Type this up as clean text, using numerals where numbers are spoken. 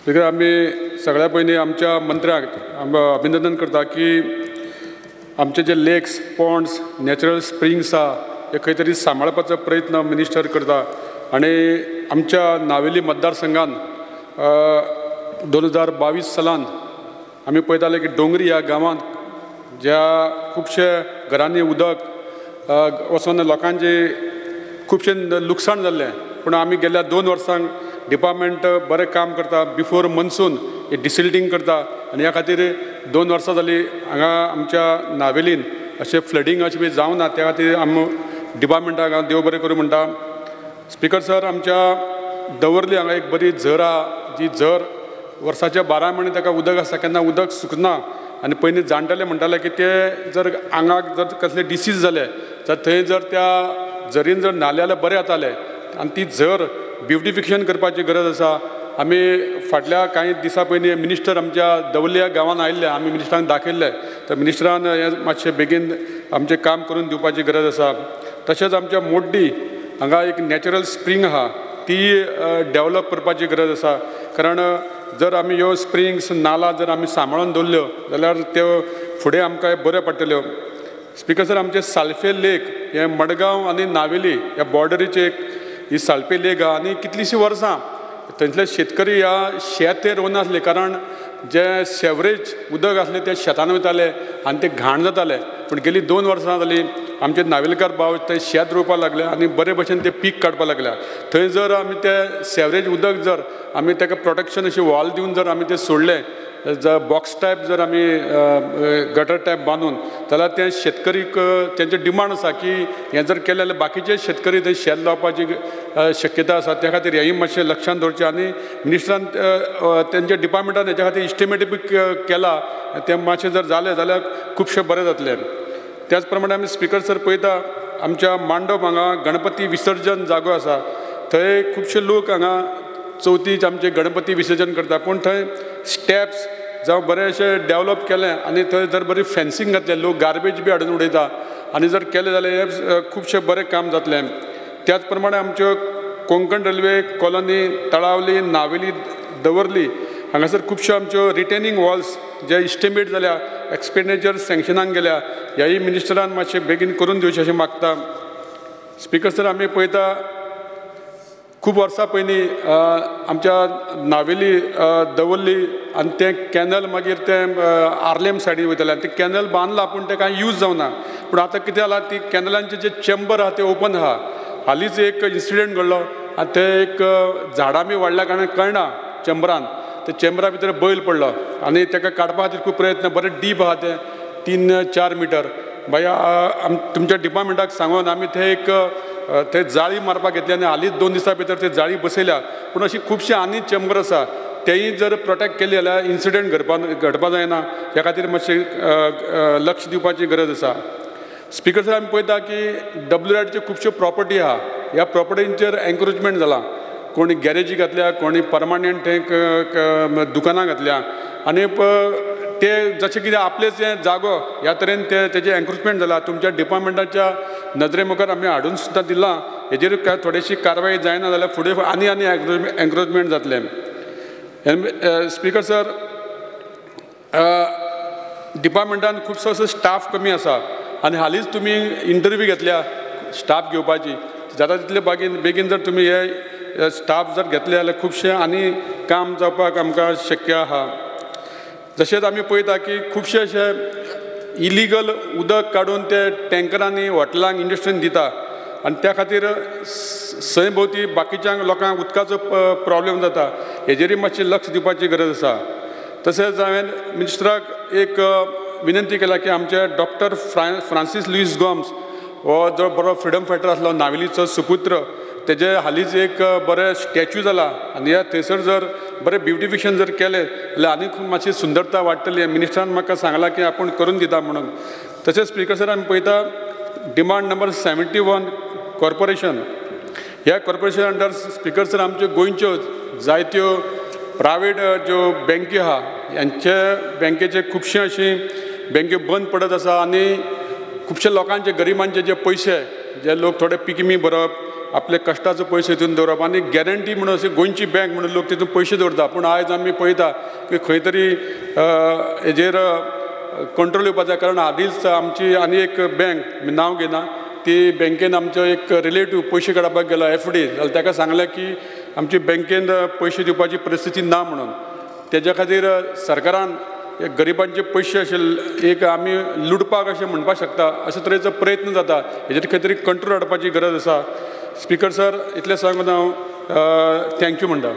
Speaker, आम्ही सगळ्या पयलीं आमच्या मंत्र्याक अभिनंदन करता की आमचे जे लेक्स, पॉन्ड्स, नॅचरल स्प्रिंग्स हे खंय तरी सांबाळपाचो प्रयत्न मिनिस्टर करता आणि आमच्या नावेली मतदारसंघान 2022 सालान आमी पळयताले की डोंगरी ह्या गांवांत ज्या खुबशे घरांनी उदक वचून लोकांचे खुबशे लुकसाण जाल्लें, पूण आमी गेल्या 2 वर्सांक डिपार्टमेंट बरें काम करता. बिफोर मनसून हे डिसिल्टिंग करता आनी ह्या खातीर 2 वर्सां जालीं हांगा आमच्या नावेलीन अशें फ्लडींग अशें बी जावं ना. त्या खातीर आमी डिपार्टमेंटाक हांव देव बरें करूं म्हणटा. स्पीकर सर, आमच्या दवर्ली हांगा एक बरी झर आहा, जी झर वर्साचे 12 म्हयने ताका उदक आसता, केन्ना उदक सुकना. आनी पयलीं जाणटेले म्हणटाले की ते जर आंगाक जर कसले डिसीज जाले जाल्यार थंय जर त्या झरीन जर न्हाले जाल्यार बरें जातालें. आनी ती झर ब्युटिफिकेशन करपाची गरज आसा. आमी फाटल्या कांय दिसां पयलीं मिनिस्टर आमच्या दवर्ल्या गांवांत आयिल्ले, आमी मिनिस्टरांक दाखयल्ले, तर मिनिस्टरान हें मातशें बेगीन आमचें काम करून दिवपाची गरज आसा. तशेंच आमच्या मोड्डी हांगा एक नॅचरल स्प्रिंग आहा, ती डेवलप करपाची गरज आसा. कारण जर आमी ह्यो स्प्रिंग्स, नाला जर आमी सांबाळून दवरल्यो जाल्यार त्यो फुडें आमकां बऱ्यो पडटल्यो. स्पीकर सर, आमचे सालफे लेक हे मडगांव आनी नावेली ह्या बॉर्डरीचे ही सालपे लेक आहा आनी कितलींशीं वर्सां थंयसले शेतकरी ह्या शेत ते रोवन आसले, कारण जे सेवरेज उदक आसलें तें शेतान वयतालें आनी तें घाण जातालें. पूण गेलीं 2 वर्सां जालीं आमचे नावेलकार भाव थंय शेत रोवपाक लागले आनी बरे भशेन ते पीक काडपाक लागल्या. थंय जर आमी ते सेवरेज उदक जर आमी ताका प्रोटेक्शन अशी वॉल दिवन जर आमी ते सोडलें, बॉक्स टायप जर आमी गटर टायप बांदून, जाल्यार ते शेतकरीक तेंचे डिमांड आसा की हें जर केलें जाल्यार बाकीचे शेतकरी थंय शेत लावपाची शक्यता आसा. त्या खातीर हेंय मातशें लक्षांत दवरचें. आनी मिनिस्टरान तेंच्या डिपार्टमेंटान हेच्या खातीर इस्टिमेट बी केला. तें मातशें जर जालें जाल्यार खुबशें बरें जातलें. त्याच प्रमाणे आमी स्पीकर सर पळयता आमच्या मांडप हांगा गणपती विसर्जन जागो आसा. थंय खुबशे लोक हांगा चवथीक आमचे गणपती विसर्जन करता, पूण थंय स्टेप्स जावं बरें अशें डेवलप केलें आनी थंय जर बरी फेन्सिंग घातलें, लोक गार्बेज बी हाडून उडयता आनी जर केलें जाल्यार हें खुबशें बरें काम जातलें. त्याच प्रमाणे आमच्यो कोंकण रेल्वे कॉलनी, तळावली, नावेली, दवर्ली हांगासर खुबश्यो आमच्यो रिटेनिंग वॉल्स जे इस्टिमेट जाल्या, एक्सपेंडिचर सँक्शनाक गेल्या, ह्याय मिनिस्टरान मातशें बेगीन करून दिवचें अशें मागता. स्पीकर सर, आमी पळयता खूब वर्सां पयलीं आमच्या नावेली दवर्ली आनी तें कॅनल मागीर तें आर्लेम सायडीन वयतालें. तें कॅनल बांदलां पूण तें कांय यूज जावना. पूण आतां कितें जालां, ती कॅनलांचे जे चेंबर आहा ते ओपन आहा. हालींच एक इन्सिडेंट घडलो आनी ते एक झाडां बी वाडल्या कारणान कळना चेंबरान, ते चेंबरा भितर बैल पडलो आनी ताका काडपा खातीर खूब प्रयत्न, बरें डीप आहा तें 3-4 मिटर. मागीर तुमच्या डिपार्टमेंटाक सांगून आमी थंय एक थंय जाळी मारपाक घेतली आनी हालींच 2 दिसां भितर ते जाळी बसयल्या. पूण अशी खुबशी आनी चेंबर आसा, तेय जर प्रोटेक्ट केली जाल्यार इन्सिडेंट घडपा जायना. ह्या खातीर मातशें लक्ष दिवपाची गरज आसा. स्पीकर सर, आमी पळयता की WRIDच्यो खुबश्यो प्रॉपर्टी आहा, ह्या प्रॉपर्टींचेर एन्क्रोचमेंट जाला. कोणी गॅरेजी घातल्या, कोणी परमानंट थंय दुकानां घातल्या आनी ते जशें कितें आपलेच हें जागो ह्या तरेन तेजें एन्क्रोचमेंट जाला. तुमच्या डिपार्टमेंटाच्या नदरे मुखार आमी हाडून सुद्दां दिलां. हेजेर थोडीशी कारवाय जायना जाल्यार फुडें आनी एन्क्रोचमेंट जातलें. स्पीकर सर, डिपार्टमेंटान खुबसो असो स्टाफ कमी आसा आनी हालींच तुमी इंटरव्यू घेतल्या स्टाफ घेवपाची. जाता तितले बेगीन जर तुमी हे स्टाफ जर घेतले जाल्यार खुबशें आनी काम जावपाक आमकां शक्य आहा. जशेंच आमी पळयता की खुबशे अशे इलिगल उदक काडून ते टँकरांनी हॉटेलांक, इंडस्ट्रीन दिता आनी त्या खातीर सय भोंवती बाकीच्या लोकांक उदकाचो प्रॉब्लेम जाता. हेजेरूय मातशें लक्ष दिवपाची गरज आसा. तशेंच हांवें मिनिस्टराक एक विनंती केला की आमचे डॉक्टर फ्रांसीस लुईस गोम्स हो जो बरो फ्रिडम फायटर आसलो, नावेलीचो सुपुत्र, तेजे हालींच एक बरें स्टॅच्यू जाला आनी ह्या थंयसर जर बरें ब्युटिफिकेशन जर केलें जाल्यार आनीक मातशी सुंदरता वाडटली. मिनिस्टरान म्हाका सांगलां की आपूण करून दिता म्हणून. तशेंच स्पीकर सर, आमी पळयता डिमांड नंबर 71 कॉर्पोरेशन. ह्या कॉर्पोरेशन अंडर स्पीकर सर आमच्यो गोंयच्यो जायत्यो प्रायवेट ज्यो बँकी आहा, ह्यांचे बँकेचे खुबशे अशी बँक्यो बंद पडत आसा आनी खुबशे लोकांचे गरिबांचे जे पयशे जे लोक थोडे पिकमी भरप आपले कश्टाचो पयसो हितून दवरप आनी गॅरंटी म्हणून अशी गोंयची बँक म्हणून लोक तितून पयशे दवरता पूण आयज आमी पळयता की खंय तरी हेजेर कंट्रोल येवपाक जाय कारण आदींच आमची आनी एक बँक नांव घेना ती बँकेन आमचो एक रिलेटीव पयशे काडपाक गेलो FD जाल्यार ताका सांगलें की आमची बँकेन पयशे दिवपाची परिस्थिती ना म्हणून तेज्या खातीर सरकारान गरिबांचे पयशे अशे एक आमी लुटपाक अशें म्हणपाक शकता अशे तरेचो प्रयत्न जाता हेजेर खंय तरी कंट्रोल हाडपाची गरज आसा स्पीकर सर इतलें सांगून हांव थँक्यू म्हणटा